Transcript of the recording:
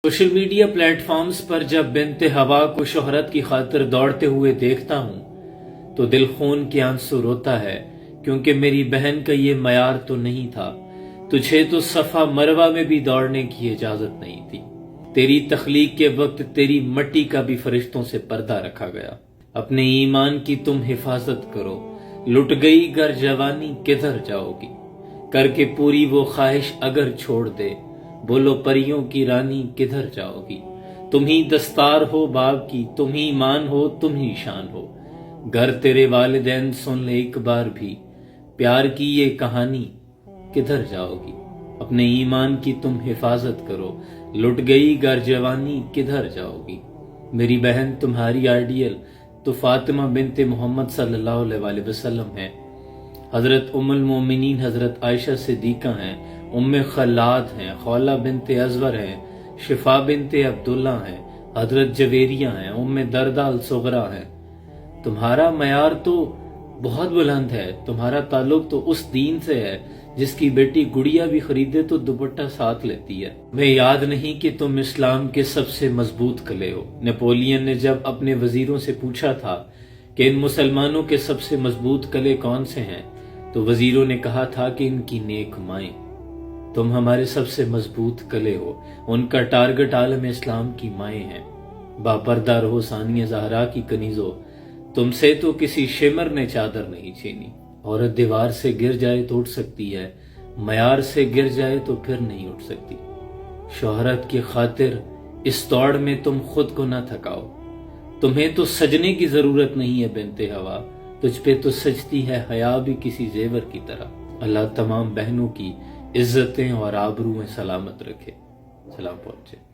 Social media plate forms پر جب بنت ہوا کو شہرت کی خاطر دوڑتے ہوئے دیکھتا ہوں تو دل خون کے آنسو روتا ہے، کیونکہ میری بہن کا یہ معیار تو نہیں تھا۔ تجھے تو صفا مروہ میں بھی دوڑنے کی اجازت نہیں تھی۔ تیری تخلیق کے وقت تیری مٹی کا بھی فرشتوں سے پردہ رکھا گیا۔ اپنے ایمان کی تم حفاظت کرو، لٹ گئی گر جوانی کدھر جاؤ گی؟ کر کے پوری وہ خواہش اگر چھوڑ دے، بولو پریوں کی رانی کدھر جاؤ گی؟ تم ہی دستار ہو باپ کی، تم ہی مان ہو، تم ہی شان ہو۔ گر تیرے والدین سن لے ایک بار بھی، پیار کی یہ کہانی کدھر جاؤ گی؟ اپنے ایمان کی تم حفاظت کرو، لٹ گئی گر جوانی کدھر جاؤ گی؟ میری بہن تمہاری آئیڈیل تو فاطمہ بنت محمد صلی اللہ علیہ وسلم ہے۔ حضرت ام المومنین حضرت عائشہ صدیقہ ہیں، ام خلاد ہیں، خولہ بنت ازور ہیں، شفا بنت عبداللہ ہیں، حضرت جویریہ ہیں، ام دردہ الصغریٰ ہیں۔ تمہارا معیار تو بہت بلند ہے، تمہارا تعلق تو اس دین سے ہے جس کی بیٹی گڑیا بھی خریدے تو دوپٹہ ساتھ لیتی ہے۔ میں یاد نہیں کہ تم اسلام کے سب سے مضبوط قلعے ہو۔ نیپولین نے جب اپنے وزیروں سے پوچھا تھا کہ ان مسلمانوں کے سب سے مضبوط قلعے کون سے ہیں، تو وزیروں نے کہا تھا کہ ان کی نیک مائیں۔ تم ہمارے سب سے مضبوط قلعے ہو، ان کا ٹارگٹ عالم اسلام کی مائیں ہیں۔ باپردہ رہو ثانیہ زہرا کی کنیزو، تم سے تو کسی شمر نے چادر نہیں چھینی۔ عورت دیوار سے گر جائے تو اٹھ سکتی ہے، معیار سے گر جائے تو پھر نہیں اٹھ سکتی۔ شہرت کی خاطر اس دوڑ میں تم خود کو نہ تھکاؤ۔ تمہیں تو سجنے کی ضرورت نہیں ہے بنت ہوا، تجھ پہ تو سجتی ہے حیا بھی کسی زیور کی طرح۔ اللہ تمام بہنوں کی عزتیں اور آبرویں سلامت رکھے۔ سلام پہنچے۔